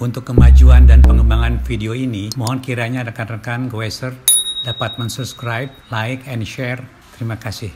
Untuk kemajuan dan pengembangan video ini, mohon kiranya rekan-rekan Goeser dapat mensubscribe, like, and share. Terima kasih.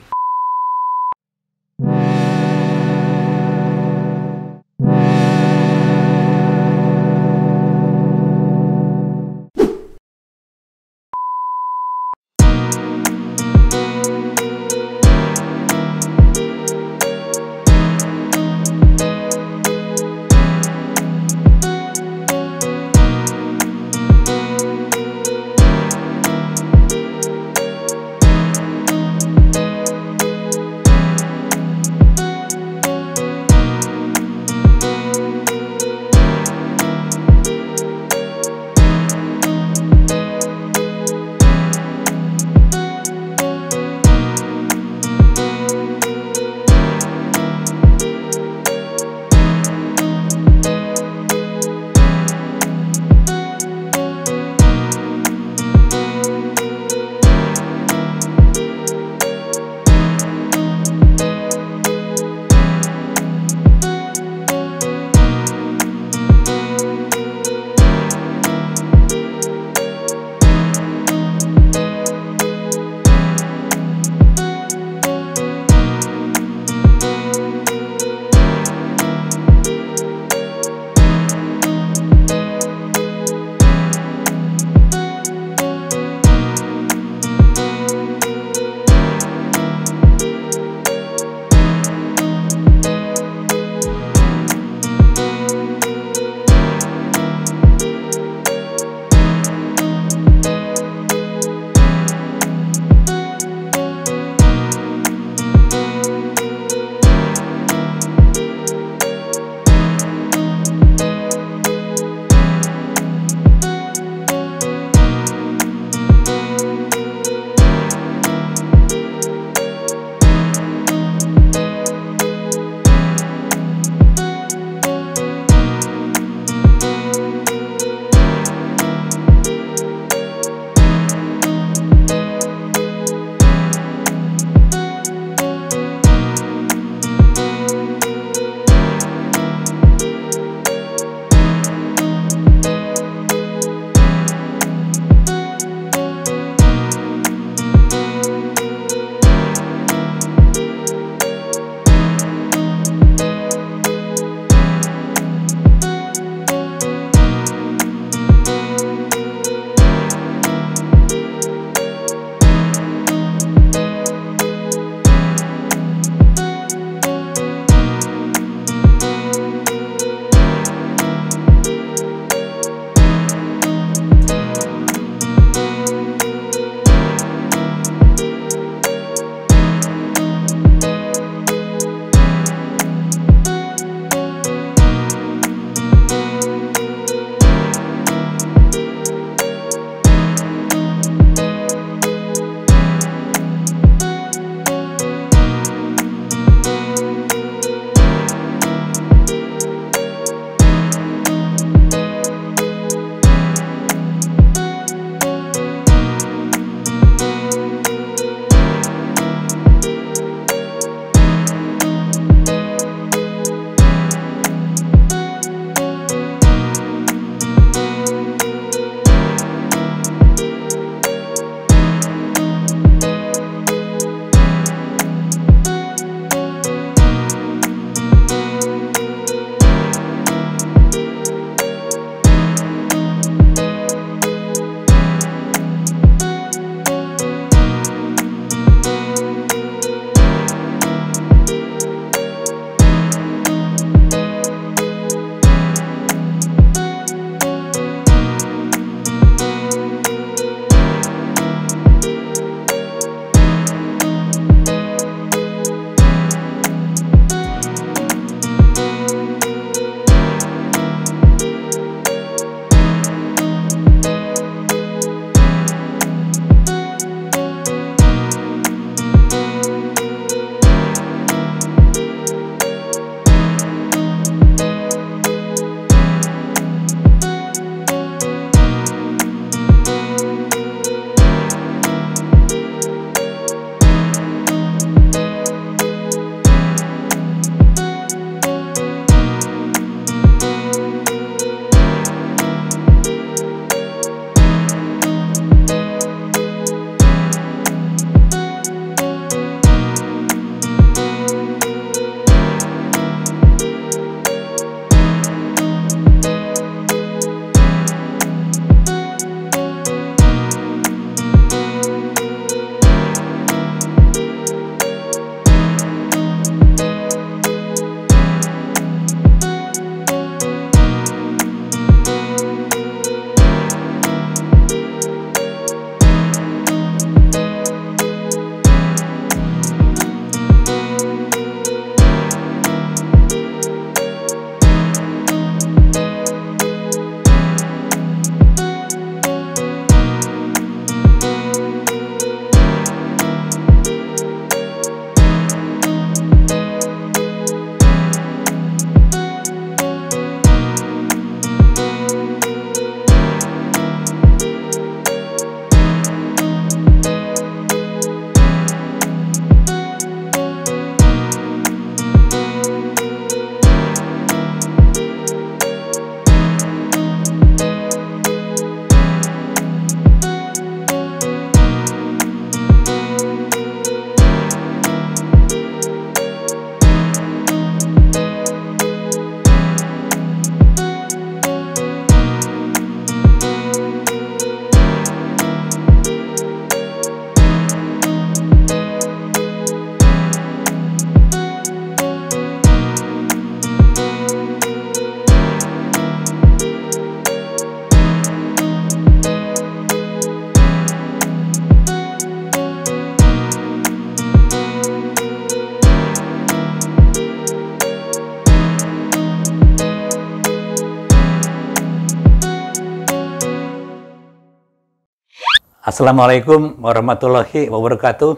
Assalamualaikum warahmatullahi wabarakatuh.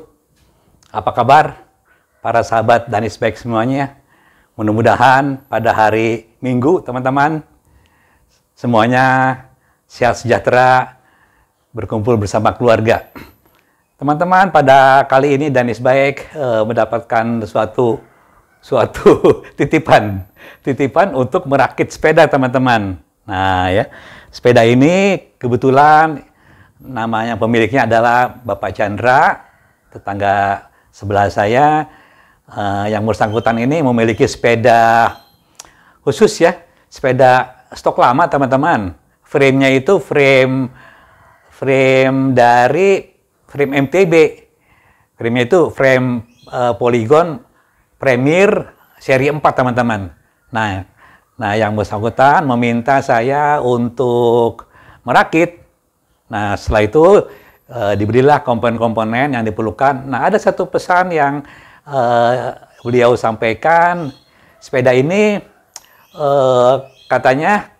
Apa kabar para sahabat Danis Bike semuanya? Mudah-mudahan pada hari Minggu teman-teman semuanya sehat sejahtera, berkumpul bersama keluarga. Teman-teman, pada kali ini Danis Bike mendapatkan suatu titipan untuk merakit sepeda teman-teman. Nah ya, sepeda ini kebetulan namanya pemiliknya adalah Bapak Chandra, tetangga sebelah saya. Yang bersangkutan ini memiliki sepeda khusus ya, sepeda stok lama teman-teman. Frame-nya itu frame MTB. Frame-nya itu frame Polygon Premier seri 4 teman-teman. Nah yang bersangkutan meminta saya untuk merakit. Nah, setelah itu diberilah komponen-komponen yang diperlukan. Nah, ada satu pesan yang beliau sampaikan, sepeda ini katanya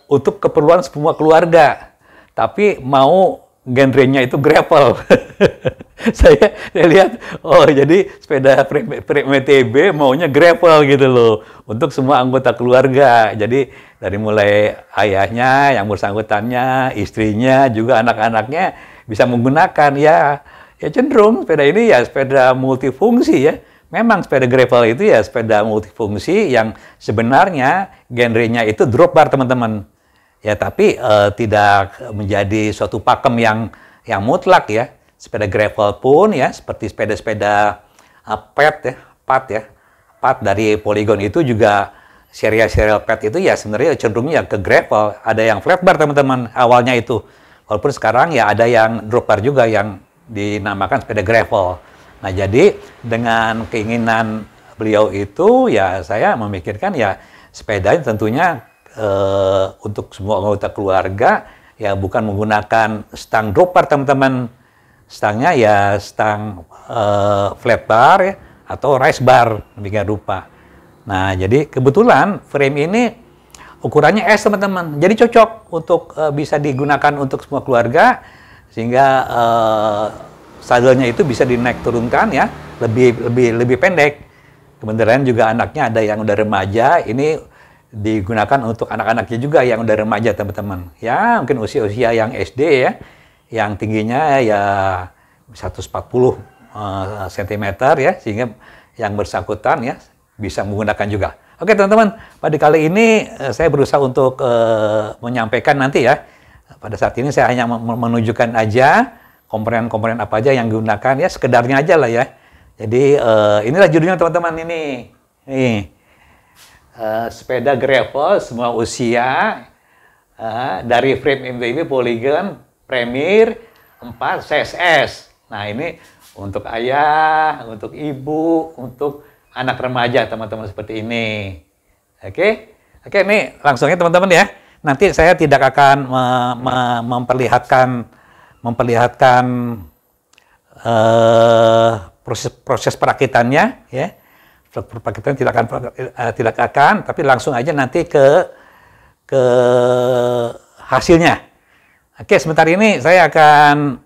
untuk keperluan semua keluarga, tapi mau genrenya itu gravel. saya lihat, oh jadi sepeda MTB maunya gravel gitu loh, untuk semua anggota keluarga. Jadi dari mulai ayahnya, yang bersangkutannya, istrinya, juga anak-anaknya bisa menggunakan ya cenderung sepeda ini ya sepeda multifungsi ya. Memang sepeda gravel itu ya sepeda multifungsi yang sebenarnya genrenya itu drop bar teman-teman. Ya tapi tidak menjadi suatu pakem yang mutlak ya. Sepeda gravel pun ya seperti sepeda-sepeda pad dari Polygon itu juga serial pad itu ya sebenarnya cenderungnya ke gravel. Ada yang flat bar teman-teman awalnya itu. Walaupun sekarang ya ada yang drop bar juga yang dinamakan sepeda gravel. Nah jadi dengan keinginan beliau itu ya saya memikirkan ya sepeda tentunya untuk semua anggota keluarga ya bukan menggunakan stang drop bar teman-teman. Stangnya ya stang flat bar ya, atau race bar demikian rupa. Nah jadi kebetulan frame ini ukurannya S teman-teman. Jadi cocok untuk bisa digunakan untuk semua keluarga sehingga sadelnya itu bisa dinaik turunkan ya lebih pendek. Kemudian juga anaknya ada yang udah remaja, ini digunakan untuk anak-anaknya juga yang udah remaja teman-teman. Ya mungkin usia-usia yang SD ya, yang tingginya ya 140 cm ya, sehingga yang bersangkutan ya bisa menggunakan juga. Oke teman-teman, pada kali ini saya berusaha untuk menyampaikan nanti ya. Pada saat ini saya hanya menunjukkan aja komponen-komponen apa aja yang digunakan ya, sekedarnya aja lah ya. Jadi inilah judulnya teman-teman ini. Nih. Sepeda gravel semua usia dari frame MTB Polygon Premier 4 CSS. Nah ini untuk ayah, untuk ibu, untuk anak remaja teman-teman seperti ini. Oke, nih langsungnya teman-teman ya. Nanti saya tidak akan memperlihatkan proses perakitannya ya. Perakitan tidak akan, tapi langsung aja nanti ke hasilnya. Oke, sebentar ini saya akan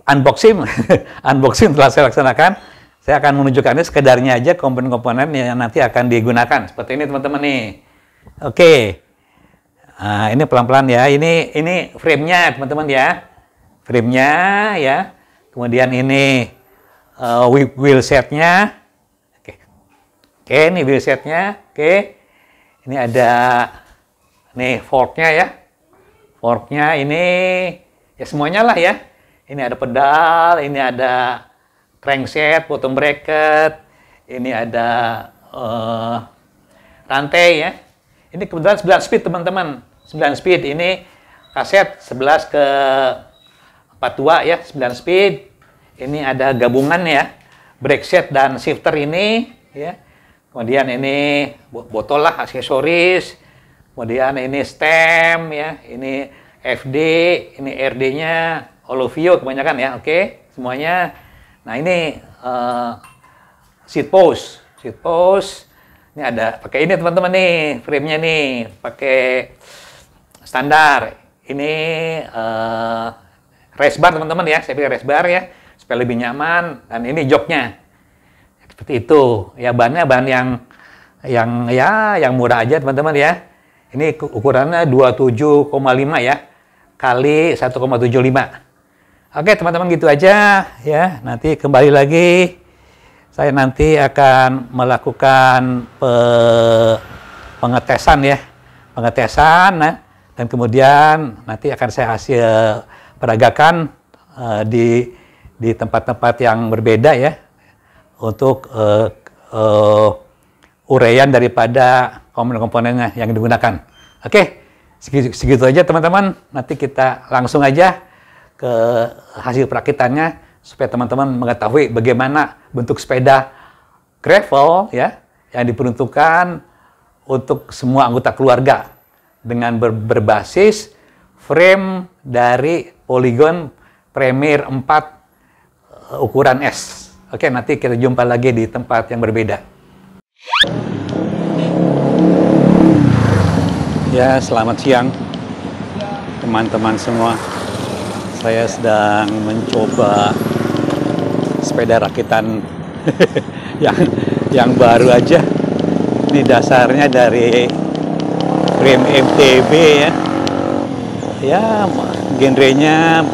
unboxing telah saya laksanakan. Saya akan menunjukkannya sekedarnya aja komponen-komponen yang nanti akan digunakan. Seperti ini teman-teman nih. Oke. Nah, ini pelan-pelan ya. Ini frame-nya teman-teman ya. Frame-nya ya. Kemudian ini wheel set-nya. Oke, ini wheel set-nya. Oke. Ini ada nih fork-nya ya. Fork-nya ini ya semuanya lah ya. Ini ada pedal, ini ada crankset, bottom bracket, ini ada rantai ya. Ini kebetulan 9 speed teman-teman. 9 speed ini kaset 11 ke 42 ya, 9 speed. Ini ada gabungan ya, brake set dan shifter ini ya. Kemudian ini botol lah aksesoris. Kemudian ini stem ya, ini FD, ini RD-nya, Olovio kebanyakan ya. Oke, semuanya. Nah, ini seat post. Ini ada pakai ini teman-teman nih, frame-nya nih pakai standar. ini race bar teman-teman ya, saya pilih race bar ya, supaya lebih nyaman. Dan ini joknya, seperti itu. Ya bannya ban yang murah aja teman-teman ya. Ini ukurannya 27,5 ya, kali 1,75. Oke teman-teman, gitu aja ya. Nanti kembali lagi, saya nanti akan melakukan pengetesan ya, dan kemudian nanti akan saya hasil peragakan di tempat-tempat yang berbeda ya, untuk uraian daripada komponen-komponennya yang digunakan. Oke, segitu aja teman-teman. Nanti kita langsung aja ke hasil perakitannya, supaya teman-teman mengetahui bagaimana bentuk sepeda gravel ya, yang diperuntukkan untuk semua anggota keluarga dengan berbasis frame dari Polygon Premier 4 ukuran S. Oke, nanti kita jumpa lagi di tempat yang berbeda. Ya, selamat siang teman-teman semua. Saya sedang mencoba sepeda rakitan yang baru aja. Ini dasarnya dari frame MTB ya. Ya, genrenya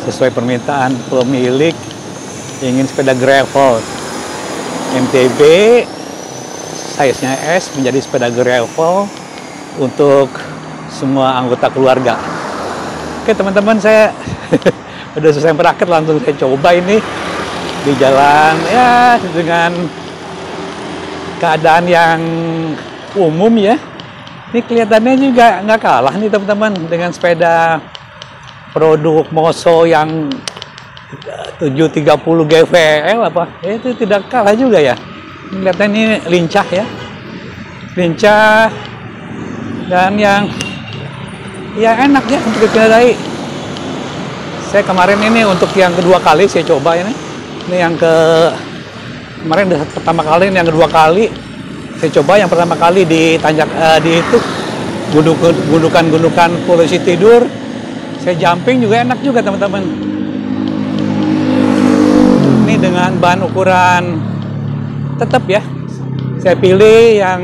sesuai permintaan pemilik, ingin sepeda gravel MTB, size-nya S, menjadi sepeda gravel untuk semua anggota keluarga. Oke teman-teman, saya udah selesai merakit, langsung saya coba ini di jalan ya, dengan keadaan yang umum ya. Ini kelihatannya juga nggak kalah nih teman-teman dengan sepeda produk Moso yang 730 GVL apa, itu tidak kalah juga ya. Kelihatannya ini lincah ya, lincah, dan yang enak ya untuk dikendarai. Saya kemarin ini untuk yang kedua kali saya coba ini yang kemarin pertama kali, ini yang kedua kali saya coba. Yang pertama kali di tanjak di itu gundukan polisi tidur, saya jumping juga enak juga teman-teman. Ini dengan ban ukuran tetap ya, saya pilih yang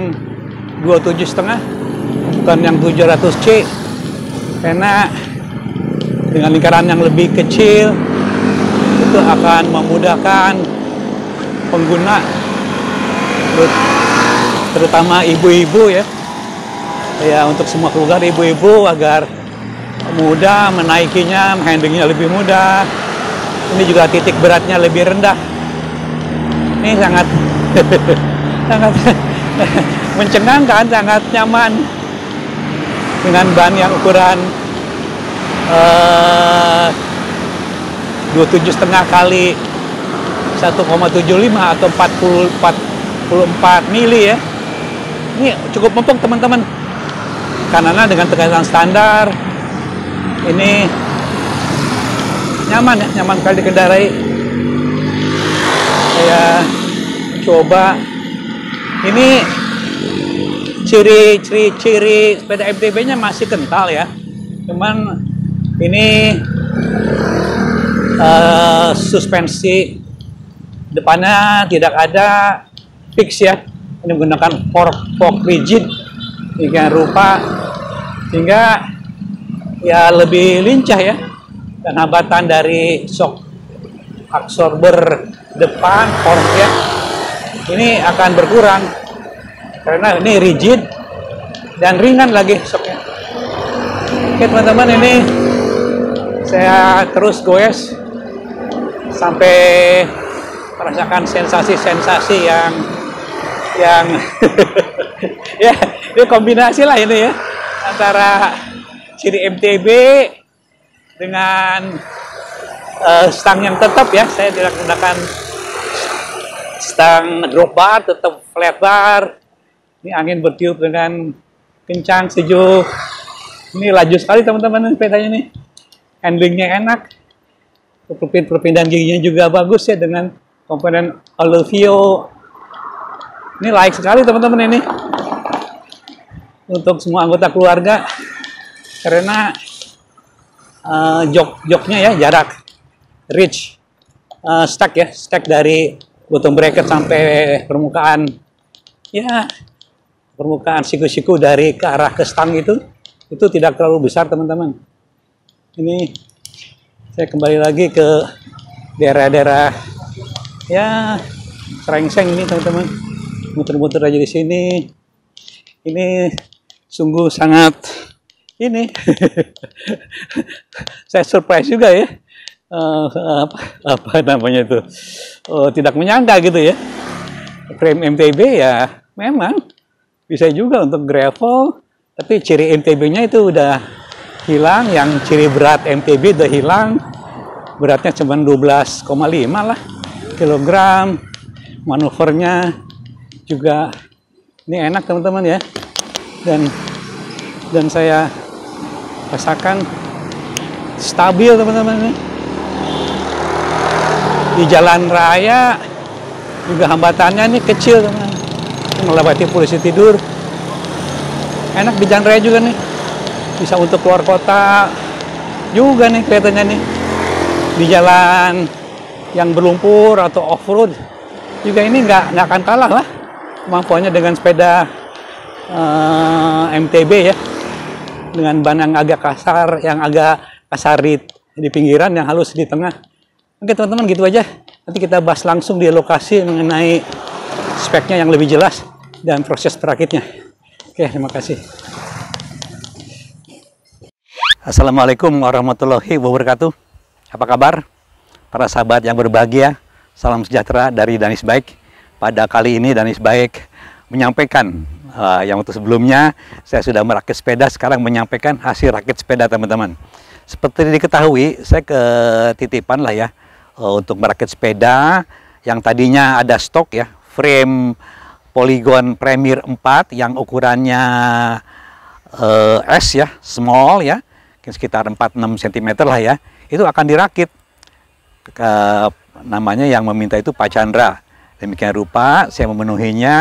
27,5, bukan yang 700C, karena dengan lingkaran yang lebih kecil itu akan memudahkan pengguna, terutama ibu-ibu ya, untuk semua keluarga ibu-ibu, agar mudah menaikinya, handlingnya lebih mudah. Ini juga titik beratnya lebih rendah. Ini sangat sangat mencengangkan, sangat nyaman dengan ban yang ukuran 27,5 kali 1,75 atau 44 mili ya. Ini cukup mumpuk teman-teman. Kanannya dengan tekanan standar. Ini nyaman ya, nyaman sekali dikendarai. Saya coba. Ini ciri sepeda MTB-nya masih kental ya. Cuman ini suspensi depannya tidak ada fix ya. Ini menggunakan fork rigid dengan rupa, sehingga ya lebih lincah ya. Dan hambatan dari shock absorber depan fork ya, ini akan berkurang karena ini rigid dan ringan lagi shocknya. Oke teman-teman, ini saya terus goes sampai merasakan sensasi-sensasi yang ya ini kombinasi lah ini ya, antara ciri MTB dengan stang yang tetap ya. Saya tidak menggunakan stang drop bar, tetap flat bar. Ini angin bertiup dengan kencang, sejuk. Ini laju sekali teman-teman sepedanya nih. Handlingnya enak. Perpindahan giginya juga bagus ya, dengan komponen Aluvio. Ini layak sekali teman-teman ini untuk semua anggota keluarga. karena joknya ya, jarak reach stack dari bottom bracket sampai permukaan, ya permukaan siku-siku dari ke arah ke stang itu tidak terlalu besar teman-teman. Ini saya kembali lagi ke daerah-daerah ya serengseng ini teman-teman, muter-muter aja di sini. Ini sungguh sangat ini saya surprise juga ya. Apa namanya itu, tidak menyangka gitu ya, frame MTB ya memang bisa juga untuk gravel, tapi ciri MTB-nya itu udah hilang, yang ciri berat MTB udah hilang, beratnya cuma 12,5 lah kilogram, manuvernya juga ini enak teman-teman ya, dan saya rasakan stabil teman-teman ini. Di jalan raya juga hambatannya ini kecil teman, melewati polisi tidur, enak di jalan raya juga nih, bisa untuk keluar kota juga nih kelihatannya nih, di jalan yang berlumpur atau off road juga ini nggak akan kalah lah kemampuannya dengan sepeda MTB ya, dengan ban yang agak kasar di pinggiran, yang halus di tengah. Oke teman-teman, gitu aja. Nanti kita bahas langsung di lokasi mengenai speknya yang lebih jelas dan proses perakitnya. Oke, terima kasih. Assalamualaikum warahmatullahi wabarakatuh. Apa kabar para sahabat yang berbahagia? Salam sejahtera dari Danis Bike. Pada kali ini Danis Bike menyampaikan yang waktu sebelumnya saya sudah merakit sepeda, sekarang menyampaikan hasil rakit sepeda teman-teman. Seperti diketahui, saya ketitipan lah ya untuk merakit sepeda yang tadinya ada stok ya, frame Polygon Premier 4 yang ukurannya S ya, small ya, sekitar 4-6 cm lah ya, itu akan dirakit. Namanya yang meminta itu Pak Chandra. Demikian rupa saya memenuhinya.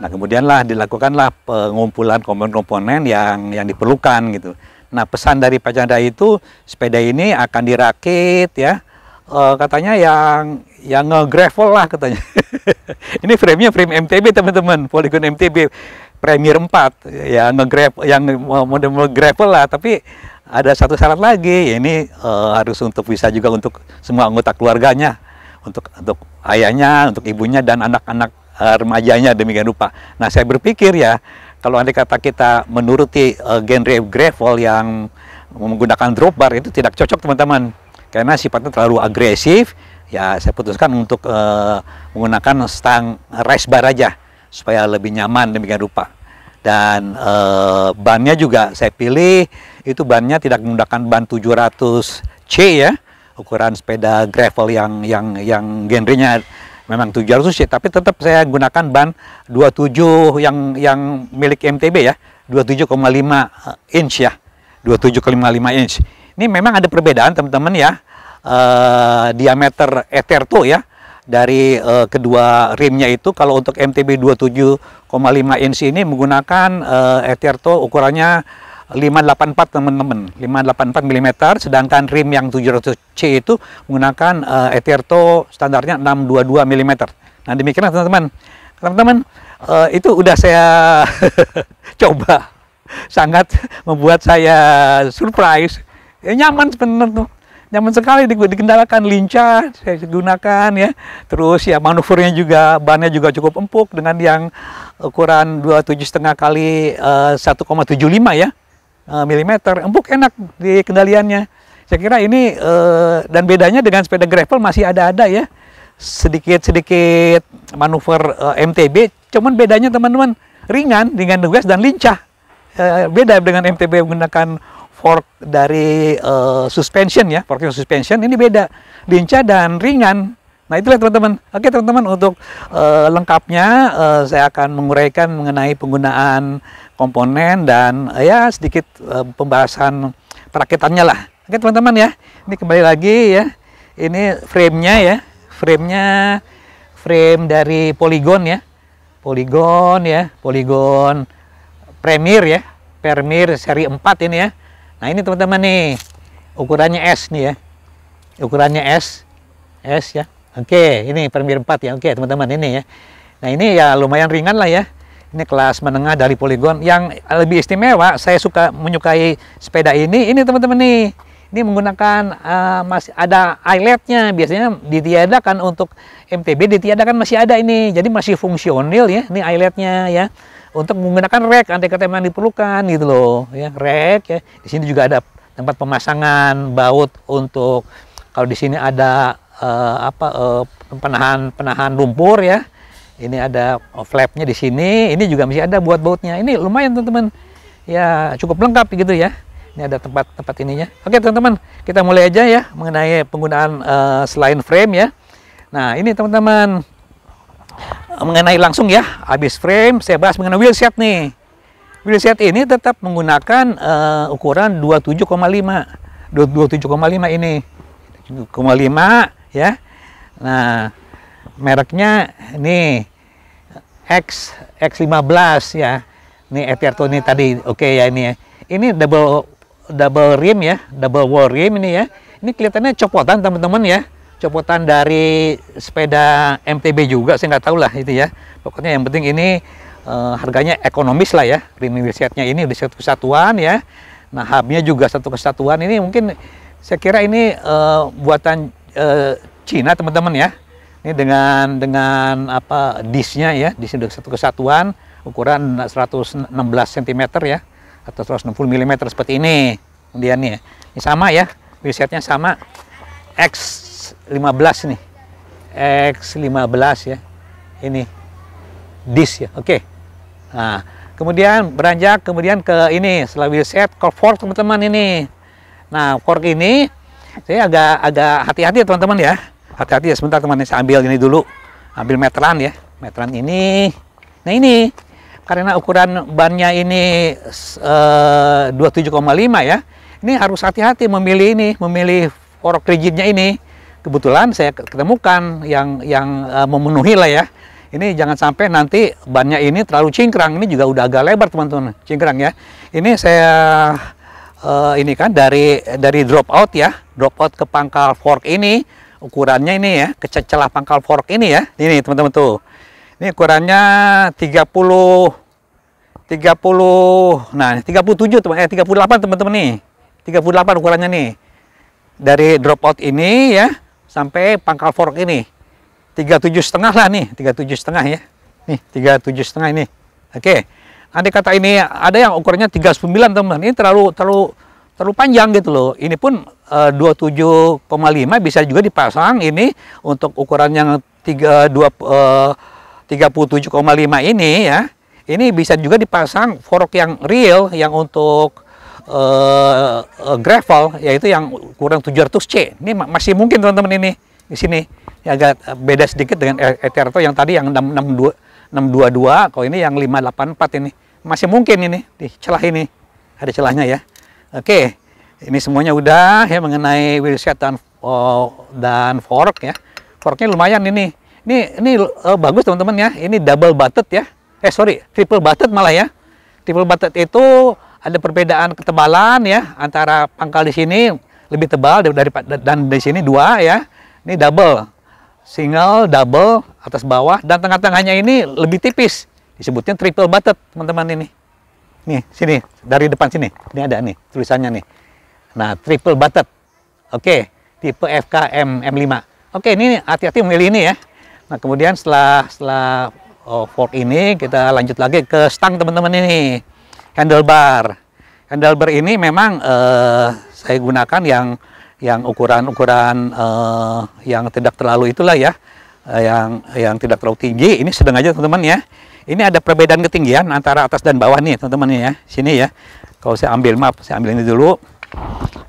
Nah kemudianlah dilakukanlah pengumpulan komponen-komponen yang diperlukan gitu. Nah pesan dari Pak Chandra itu sepeda ini akan dirakit ya, katanya yang nge-gravel lah katanya. Ini frame-nya frame MTB teman-teman, Polygon MTB Premier 4 ya, nge-gravel, yang model gravel lah, tapi ada satu syarat lagi, ini harus untuk bisa juga untuk semua anggota keluarganya, untuk ayahnya, untuk ibunya, dan anak-anak remajanya, demikian rupa. Nah saya berpikir ya, kalau andai kata kita menuruti genre gravel yang menggunakan drop bar itu tidak cocok teman-teman, karena sifatnya terlalu agresif. Ya saya putuskan untuk menggunakan stang race bar aja supaya lebih nyaman, demikian rupa. Dan bannya juga saya pilih itu bannya tidak menggunakan ban 700C ya, ukuran sepeda gravel yang genrenya memang 700C, tapi tetap saya gunakan ban 27 yang milik MTB ya, 27,5 inch ya, 27,5 inch. Ini memang ada perbedaan teman-teman ya, diameter Etherto ya dari kedua rimnya itu. Kalau untuk MTB 27,5 inch ini menggunakan Etherto ukurannya 584 teman-teman, 584 mm, sedangkan rim yang 700C itu menggunakan Etherto standarnya 622 mm. Nah demikianlah teman-teman. Teman-teman, itu udah saya coba, sangat membuat saya surprise. Ya, nyaman sebenarnya tuh, nyaman sekali dikendalikan, lincah saya gunakan ya. Terus ya manuvernya juga, bannya juga cukup empuk dengan yang ukuran 27,5 kali 1,75 ya milimeter, empuk, enak di kendaliannya. Saya kira ini dan bedanya dengan sepeda gravel masih ada ya, sedikit manuver MTB, cuman bedanya teman-teman ringan tugas dan lincah. Beda dengan MTB menggunakan fork dari suspension ya, fork suspension, ini beda, lincah dan ringan. Nah itulah teman-teman. Oke teman-teman, untuk lengkapnya saya akan menguraikan mengenai penggunaan komponen dan ya sedikit pembahasan perakitannya lah. Oke teman-teman ya, ini kembali lagi ya, ini frame-nya ya, frame dari Polygon ya, Polygon Premier ya, Premier seri 4 ini ya. Nah, ini teman-teman nih, ukurannya S nih ya. Ukurannya S ya. Oke, ini per mir 4 ya. Oke, teman-teman ini ya. Nah, ini ya lumayan ringan lah ya. Ini kelas menengah dari Polygon. Yang lebih istimewa, saya menyukai sepeda ini teman-teman nih. Ini menggunakan masih ada eyeletnya. Biasanya ditiadakan untuk MTB, ditiadakan masih ada ini. Jadi masih fungsional ya. Ini eyeletnya ya. Untuk menggunakan rack, andai kata memang diperlukan gitu loh. Ya, rack ya. Di sini juga ada tempat pemasangan baut untuk kalau di sini ada penahan lumpur ya. Ini ada flapnya di sini. Ini juga masih ada buat bautnya. Ini lumayan teman-teman. Ya cukup lengkap gitu ya. Ini ada tempat ininya. Oke teman-teman, kita mulai aja ya mengenai penggunaan selain frame ya. Nah ini teman-teman mengenai langsung ya. Habis frame saya bahas mengenai wheel set nih. Wheel set ini tetap menggunakan ukuran 27,5. 27,5 ini. 27,5 ya. Nah, mereknya ini X15 ya. Ini Eterto ini tadi. Oke ya ini ya. Ini double rim ya, double wall rim ini ya. Ini kelihatannya copotan teman-teman ya. Copotan dari sepeda MTB juga, saya nggak tahu lah itu ya. Pokoknya yang penting ini harganya ekonomis lah ya. Rim wheel setnya ini udah satu kesatuan ya. Nah, hubnya juga satu kesatuan. Ini mungkin saya kira ini buatan Cina teman-teman ya. Ini dengan apa disknya ya, disk udah satu kesatuan, ukuran 116 cm ya, atau 160 mm seperti ini. Kemudian nih, ini sama ya, wheel setnya sama X15 nih, X15 ya, ini disk ya, oke. Nah, kemudian beranjak kemudian ke ini, setelah wheel set, fork teman-teman ini. Nah, fork ini saya agak hati-hati teman-teman ya. Hati-hati ya, sebentar teman-teman, saya ambil ini dulu. Ambil meteran ya. Meteran ini. Nah ini, karena ukuran bannya ini 27,5 ya. Ini harus hati-hati memilih fork rigidnya ini. Kebetulan saya ketemukan yang memenuhi lah ya. Ini jangan sampai nanti bannya ini terlalu cingkrang. Ini juga udah agak lebar teman-teman, cingkrang ya. Ini saya ini kan dari drop out ya. Drop out ke pangkal fork ini. Ukurannya ini ya, ke celah pangkal fork ini ya. Ini teman-teman tuh. Ini ukurannya 30 nah 37 teman 38 teman-teman nih. 38 ukurannya nih. Dari drop out ini ya sampai pangkal fork ini. 37,5 lah nih, 37,5 ya. Nih, 37,5 ini. Oke. Andai kata ini ada yang ukurannya 39 teman-teman. Ini terlalu panjang gitu loh. Ini pun 27,5 bisa juga dipasang ini untuk ukuran yang 37,5 ini ya. Ini bisa juga dipasang fork yang real yang untuk gravel, yaitu yang ukuran 700C. Ini masih mungkin teman-teman ini di sini. Ini agak beda sedikit dengan Eterto yang tadi yang 622, kalau ini yang 584 ini. Masih mungkin ini di celah ini. Ada celahnya ya. Oke, ini semuanya udah ya mengenai wheel set dan fork ya. Forknya lumayan ini. Ini bagus teman-teman ya. Ini double butted ya. Triple butted malah ya. Triple butted itu ada perbedaan ketebalan ya antara pangkal di sini lebih tebal daripada dan di sini dua ya. Ini double, single, double atas bawah, dan tengah-tengahnya ini lebih tipis. Disebutnya triple butted teman-teman ini. Nih, sini, dari depan sini. Ini ada nih, tulisannya nih. Nah, triple butted. Oke, tipe FK M5. Oke, ini hati-hati memilih ini ya. Nah, kemudian setelah fork ini, kita lanjut lagi ke stang teman-teman ini. Handlebar. Handlebar ini memang saya gunakan yang ukuran-ukuran yang tidak terlalu itulah ya. Yang tidak terlalu tinggi. Ini sedang aja teman-teman ya. Ini ada perbedaan ketinggian antara atas dan bawah nih teman-teman ya. Sini ya. Kalau saya ambil saya ambil ini dulu.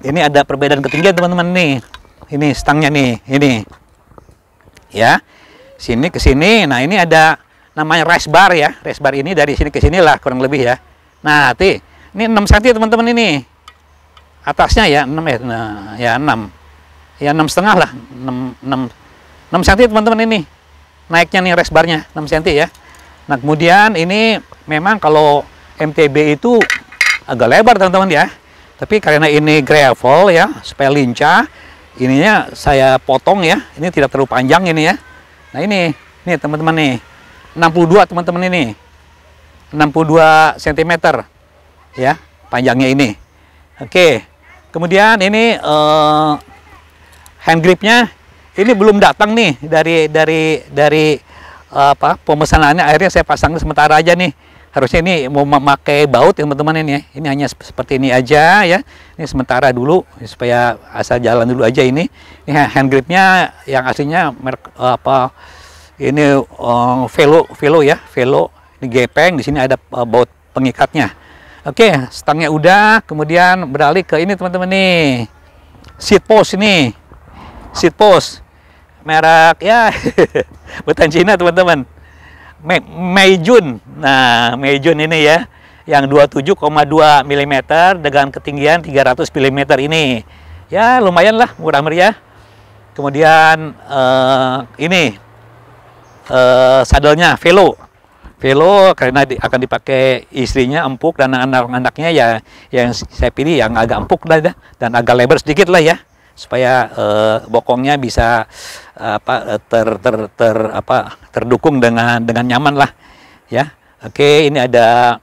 Ini ada perbedaan ketinggian teman-teman nih. Ini stangnya nih, ini. Ya. Sini ke sini. Nah, ini ada namanya race bar ya. Race bar ini dari sini ke sini lah kurang lebih ya. Nah, ini 6 cm teman-teman ini. Atasnya ya 6 ya. Nah, ya 6. Ya 6,5 lah. 6 cm teman-teman ini. Naiknya nih race barnya 6 cm ya. Nah, kemudian ini memang kalau MTB itu agak lebar teman-teman ya. Tapi karena ini gravel ya, supaya lincah, ininya saya potong ya. Ini tidak terlalu panjang ini ya. Nah ini teman-teman nih, 62 teman-teman ini, 62 cm ya panjangnya ini. Oke, kemudian ini hand gripnya ini belum datang nih dari apa pemesanannya, akhirnya saya pasang sementara aja nih. Harusnya ini mau memakai baut teman-teman ini ya. Ini hanya seperti ini aja ya. Ini sementara dulu supaya asal jalan dulu aja ini. Ini hand gripnya yang aslinya merek apa ini Velo ya, Velo. Ini gepeng, di sini ada baut pengikatnya. Oke, stangnya udah, kemudian beralih ke ini teman-teman nih. Seat post ini. Seat post. Merek ya buatan Cina teman-teman. Meijun. Nah, Meijun ini ya, yang 27,2 mm dengan ketinggian 300 mm ini. Ya, lumayan lah, murah meriah. Kemudian ini sadelnya Velo. Velo karena akan dipakai istrinya empuk dan anak-anaknya ya, yang saya pilih yang agak empuk lah dan agak lebar sedikit lah ya, supaya bokongnya bisa terdukung dengan nyaman lah ya. Oke, ini ada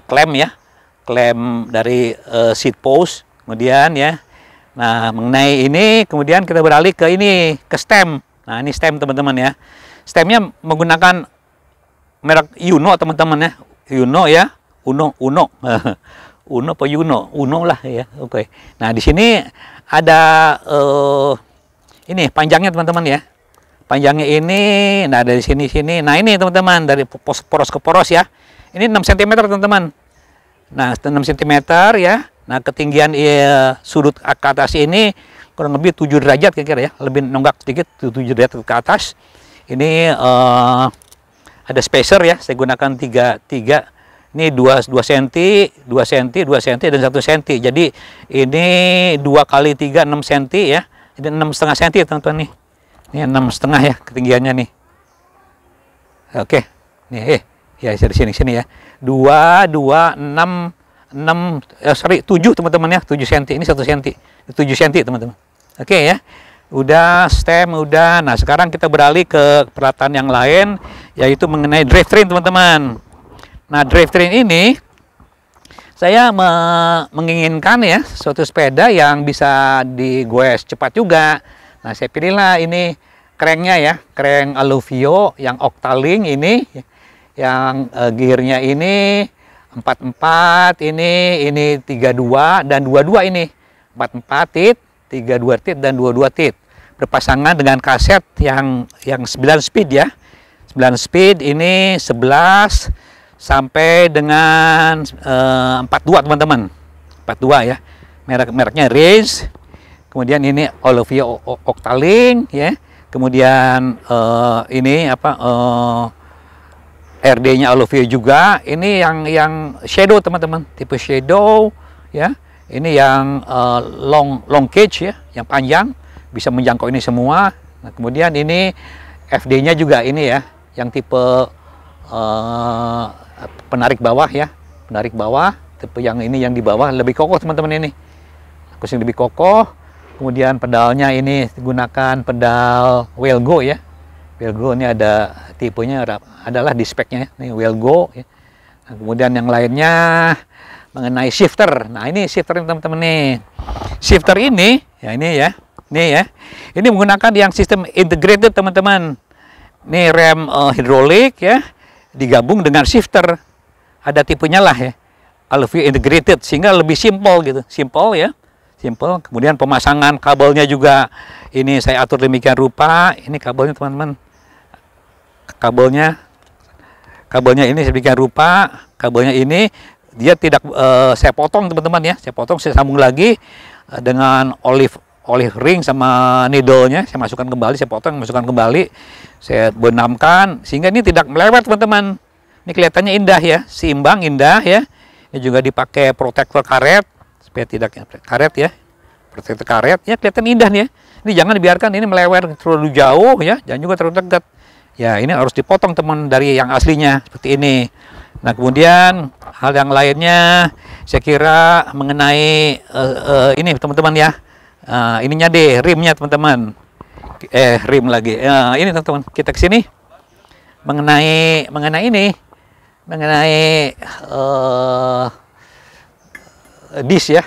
klem ya, klem dari seat post. Kemudian ya, nah mengenai ini kemudian kita beralih ke ini, ke stem. Nah ini stem teman-teman ya, stemnya menggunakan merek Uno teman-teman ya, Uno ya, Uno Uno apa Uno lah ya. Oke. Nah di sini ada ini panjangnya teman-teman ya. Panjangnya ini, nah dari sini. Nah ini teman-teman, dari poros ke poros ya. Ini 6 cm teman-teman. Nah 6 cm ya. Nah ketinggian sudut ke atas ini kurang lebih 7 derajat kira-kira ya. Lebih nonggak sedikit, 7 derajat ke atas. Ini ada spacer ya. Saya gunakan 3. Ini 2 cm, 2 cm, 2 cm, dan 1 cm. Jadi ini 2 kali 3, 6 cm ya. Ini 6,5 cm teman-teman nih. Ini 6,5 ya ketinggiannya nih. Oke. Nih, ya dari sini ya. 2, 7 teman-teman ya. 7 cm, ini 1 cm. 7 cm teman-teman. Oke ya. Udah, stem udah. Nah sekarang kita beralih ke peralatan yang lain, yaitu mengenai drivetrain teman-teman. Nah, drivetrain ini saya menginginkan ya suatu sepeda yang bisa digoes cepat juga. Nah, saya pilihlah ini cranknya ya, crank Aluvio yang Octalink ini, yang gearnya ini 44, ini 32 dan 22 ini. 44 tit, 32 tit dan 22 tit. Berpasangan dengan kaset yang 9 speed ya. 9 speed ini 11 sampai dengan 42 teman-teman, 42 ya, mereknya Race. Kemudian ini Aluvio Octalink ya, kemudian ini apa RD-nya Aluvio juga. Ini yang shadow teman-teman, tipe shadow ya. Ini yang long cage ya, yang panjang, bisa menjangkau ini semua. Nah kemudian ini FD-nya juga ini ya, yang tipe penarik bawah ya, penarik bawah, tipe yang ini yang di bawah lebih kokoh teman-teman ini, kursi lebih kokoh. Kemudian pedalnya ini gunakan pedal Wellgo ya, Wellgo ini ada tipenya, adalah di speknya ya, ini Wellgo ya. Nah, kemudian yang lainnya mengenai shifter. Nah ini shifter teman-teman nih, shifter ini ya, ini menggunakan yang sistem integrated teman-teman. Ini rem hidrolik ya, digabung dengan shifter, ada tipenya lah ya, Aluvio integrated, sehingga lebih simple gitu, simple ya, simple. Kemudian pemasangan kabelnya juga ini saya atur demikian rupa. Ini kabelnya teman-teman, kabelnya ini sedemikian rupa. Kabelnya ini dia tidak saya potong teman-teman ya, saya potong, saya sambung lagi dengan olive ring sama needle-nya, saya masukkan kembali, saya potong, masukkan kembali, saya benamkan sehingga ini tidak melewat teman-teman. Ini kelihatannya indah ya, seimbang, indah ya. Ini juga dipakai protektor karet supaya tidak karet ya, protektor karet ya, kelihatan indah nih ya. Ini jangan dibiarkan ini melewat terlalu jauh ya, jangan juga terlalu dekat ya. Ini harus dipotong teman dari yang aslinya seperti ini. Nah kemudian hal yang lainnya saya kira mengenai ini teman-teman ya. Ininya deh, rimnya teman-teman. Rim lagi. Ini teman-teman, kita ke sini mengenai ini, mengenai disk ya,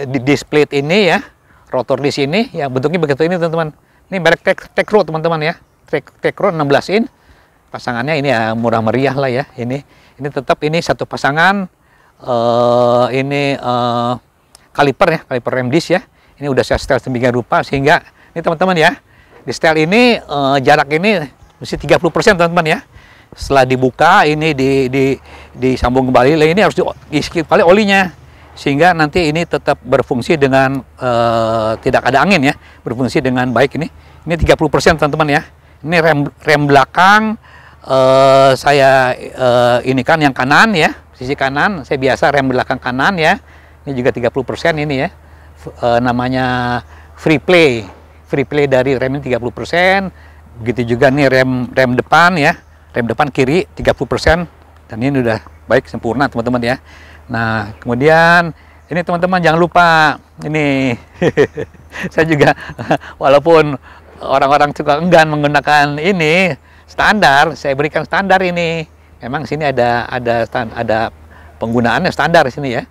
disk plate ini ya, rotor di sini yang bentuknya begitu ini teman-teman. Ini merek Tektro teman-teman ya, Tektro 16 in. Pasangannya ini ya murah meriah lah ya. Ini tetap ini satu pasangan. Ini kaliper ya, kaliper rem disk ya. Ini udah saya setel sedemikian rupa sehingga ini teman-teman ya, di setel ini jarak ini mesti 30% teman-teman ya. Setelah dibuka ini disambung kembali, ini harus diisi kembali olinya sehingga nanti ini tetap berfungsi dengan tidak ada angin ya, berfungsi dengan baik ini. Ini 30% teman-teman ya. Ini rem belakang saya ini kan yang kanan ya, sisi kanan saya biasa rem belakang kanan ya. Ini juga 30% ini ya. Namanya free play dari rem ini 30%. Begitu juga nih rem depan ya, rem depan kiri 30%, dan ini udah baik sempurna teman-teman ya. Nah kemudian ini teman-teman jangan lupa ini saya juga walaupun orang-orang suka enggan menggunakan ini standar, saya berikan standar ini. Memang sini ada penggunaannya standar di sini ya.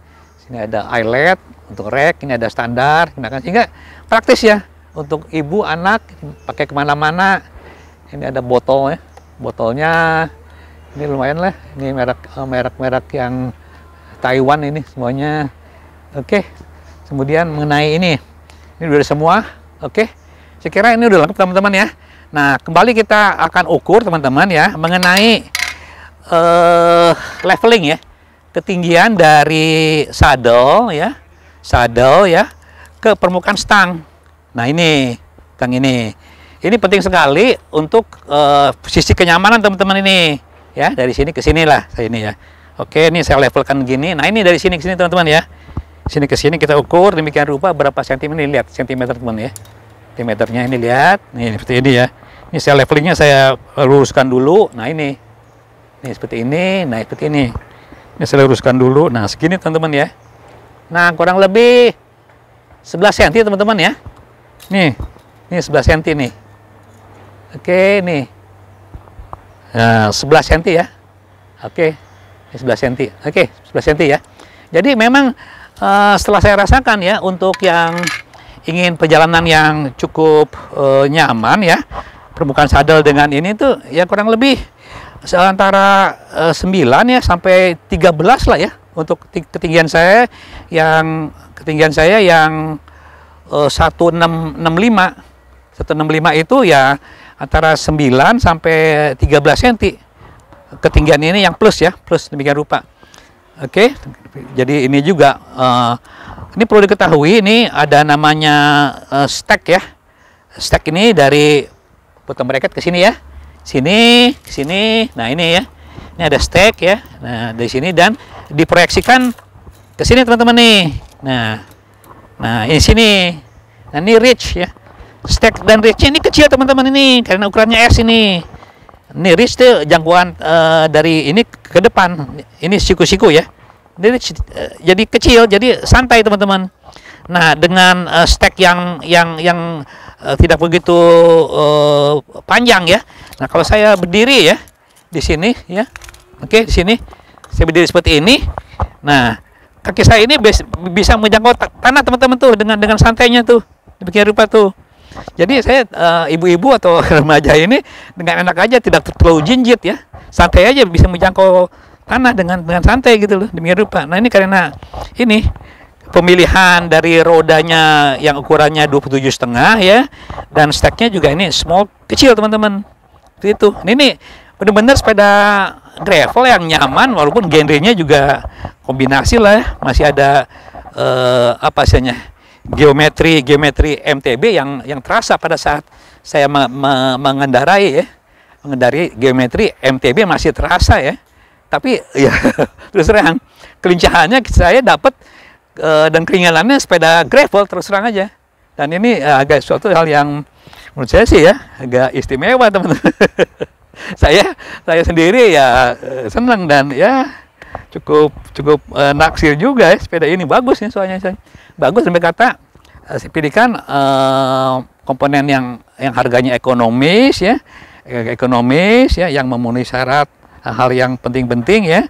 Sini ada eyelet untuk rack, ini ada standar, sehingga praktis ya untuk ibu anak pakai kemana-mana. Ini ada botol ya, botolnya ini lumayan lah. Ini merek yang Taiwan ini semuanya. Oke. Kemudian mengenai ini udah semua. Oke. Saya kira ini udah lengkap teman-teman ya. Nah kembali kita akan ukur teman-teman ya mengenai leveling ya, ketinggian dari saddle ya ke permukaan stang. Nah ini tang ini penting sekali untuk sisi kenyamanan teman-teman ini ya, dari sini ke sini lah saya ini ya. Oke, ini saya levelkan gini. Nah ini dari sini ke sini teman-teman ya, sini ke sini kita ukur demikian rupa berapa sentimeter. Ini lihat sentimeter teman ya, sentimeternya ini lihat nih seperti ini ya. Ini saya levelingnya saya luruskan dulu. Nah ini seperti ini, nah seperti ini. Ini saya luruskan dulu. Nah segini teman-teman ya. Nah kurang lebih 11 cm teman-teman ya. Nih 11 cm nih. Oke nih. Nah 11 cm ya. Oke. 11 cm. Oke 11 cm ya. Jadi memang setelah saya rasakan ya, untuk yang ingin perjalanan yang cukup nyaman ya, permukaan saddle dengan ini tuh ya kurang lebih antara 9 ya sampai 13 lah ya untuk ketinggian saya yang 1665 itu ya antara 9 sampai 13 cm ketinggian ini yang plus ya, plus demikian rupa. Oke, jadi ini juga ini perlu diketahui, ini ada namanya stack ya. Stack ini dari bottom bracket ke sini ya, sini ke sini. Nah ini ya, ini ada stack ya. Nah dari sini dan diproyeksikan ke sini teman-teman nih. Nah ini sini. Nah ini reach ya. Stack dan reach ini kecil teman-teman ini karena ukurannya S ini. Ini reach itu jangkauan dari ini ke depan. Ini siku-siku ya. Ini jadi kecil, jadi santai teman-teman. Nah dengan stack yang tidak begitu panjang ya. Nah kalau saya berdiri ya di sini ya, oke di sini saya berdiri seperti ini. Nah kaki saya ini bisa menjangkau tanah teman-teman tuh dengan santainya tuh, demikian rupa tuh. Jadi saya ibu-ibu atau remaja ini dengan enak aja, tidak terlalu jinjit ya, santai aja bisa menjangkau tanah dengan santai gitu loh, demikian rupa. Nah ini karena ini pemilihan dari rodanya yang ukurannya 27,5 ya, dan stacknya juga ini small, kecil teman-teman. Itu ini benar-benar sepeda gravel yang nyaman, walaupun genrenya juga kombinasi lah ya. Masih ada apa istilahnya, geometri MTB yang terasa pada saat saya mengendarai geometri MTB masih terasa ya. Tapi ya terus terang kelincahannya saya dapat dan keringanannya sepeda gravel terus terang aja. Dan ini agak suatu hal yang menurut saya sih ya agak istimewa teman-teman. saya sendiri ya senang dan ya cukup naksir juga ya sepeda ini. Bagus nih soalnya, bagus sampai kata saya pilihkan komponen yang harganya ekonomis ya, yang memenuhi syarat hal yang penting-penting ya,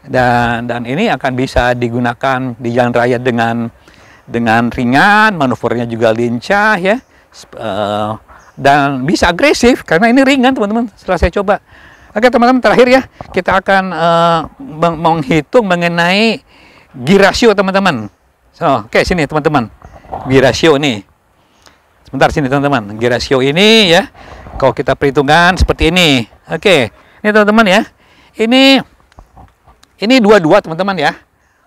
dan ini akan bisa digunakan di jalan raya dengan ringan, manuvernya juga lincah ya, dan bisa agresif karena ini ringan teman-teman. Setelah saya coba. Oke teman-teman, terakhir ya, kita akan menghitung mengenai gear ratio teman-teman. Oke, sini teman-teman, gear ratio nih. Sebentar sini teman-teman, gear ratio ini ya, kalau kita perhitungan seperti ini. Oke, ini teman-teman ya, ini dua-dua teman-teman ya.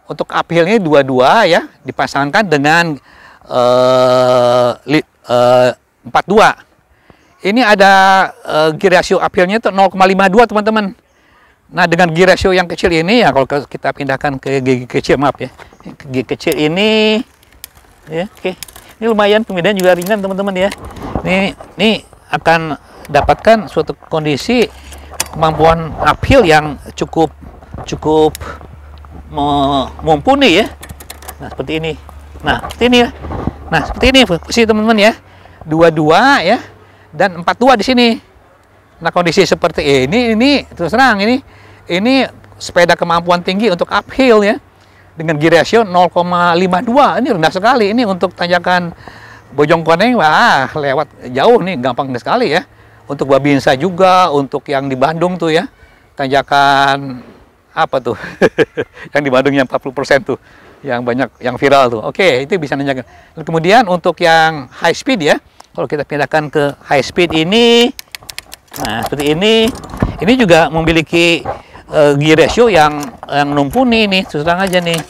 Untuk uphill ini dua-dua ya, dipasangkan dengan 42. Ini ada gear ratio uphill-nya itu 0,52 teman-teman. Nah dengan gear ratio yang kecil ini ya, kalau kita pindahkan ke gigi kecil, maaf ya, gigi kecil ini ya, oke, ini lumayan, kemudian juga ringan teman-teman ya. Ini akan dapatkan suatu kondisi kemampuan uphill yang cukup mumpuni ya. Nah seperti ini. Nah seperti ini ya. Nah seperti ini posisi teman-teman ya. Dua-dua ya. Dan 42 di sini. Nah kondisi seperti ini terus terang ini sepeda kemampuan tinggi untuk uphill ya, dengan gear ratio 0,52. Ini rendah sekali. Ini untuk tanjakan Bojongkoneng, wah lewat jauh nih, gampang sekali ya. Untuk Babinsa juga, untuk yang di Bandung tuh ya, tanjakan apa tuh yang di Bandung yang 40% tuh, yang banyak, yang viral tuh. Oke, itu bisa nanjakan. Kemudian untuk yang high speed ya, kalau kita pindahkan ke high speed ini, nah seperti ini juga memiliki gear ratio yang mumpuni nih, terus terang aja nih.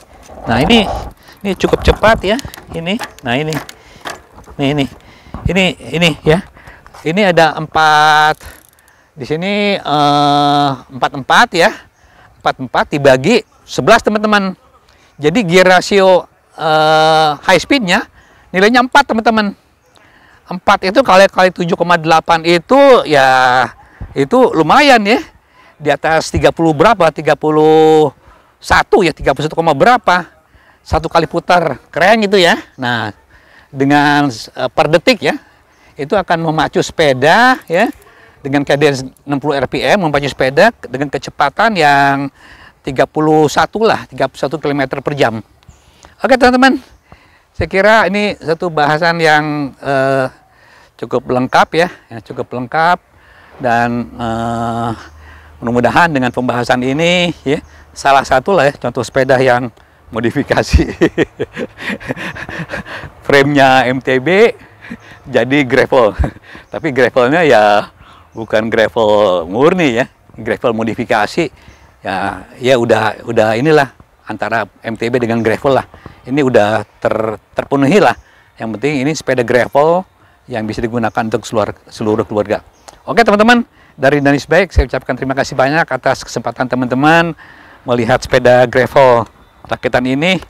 Nah ini cukup cepat ya, ini. Nah ini ya. Ini ada 4 di sini, 44 ya, 44 dibagi 11 teman-teman. Jadi gear ratio high speednya nilainya 4 teman-teman. 4 itu kali 7,8 itu ya, itu lumayan ya, di atas 30 berapa, 31 ya, 31, berapa, 1 kali putar, keren gitu ya. Nah dengan per detik ya, itu akan memacu sepeda ya, dengan cadence 60 rpm, memacu sepeda dengan kecepatan yang 31 km per jam. Oke teman-teman, saya kira ini satu bahasan yang cukup lengkap ya, cukup lengkap, dan mudah-mudahan dengan pembahasan ini ya, salah satu lah ya contoh sepeda yang modifikasi frame-nya MTB jadi gravel, tapi gravelnya ya bukan gravel murni ya, gravel modifikasi ya, udah inilah antara MTB dengan gravel lah. Ini udah terpenuhi lah. Yang penting ini sepeda gravel yang bisa digunakan untuk seluruh keluarga. Oke teman-teman, dari Danis Bike saya ucapkan terima kasih banyak atas kesempatan teman-teman melihat sepeda gravel rakitan ini.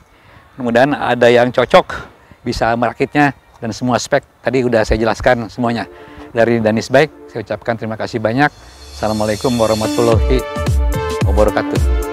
Mudah-mudahan ada yang cocok bisa merakitnya, dan semua spek tadi udah saya jelaskan semuanya. Dari Danis Bike saya ucapkan terima kasih banyak. Assalamualaikum warahmatullahi wabarakatuh.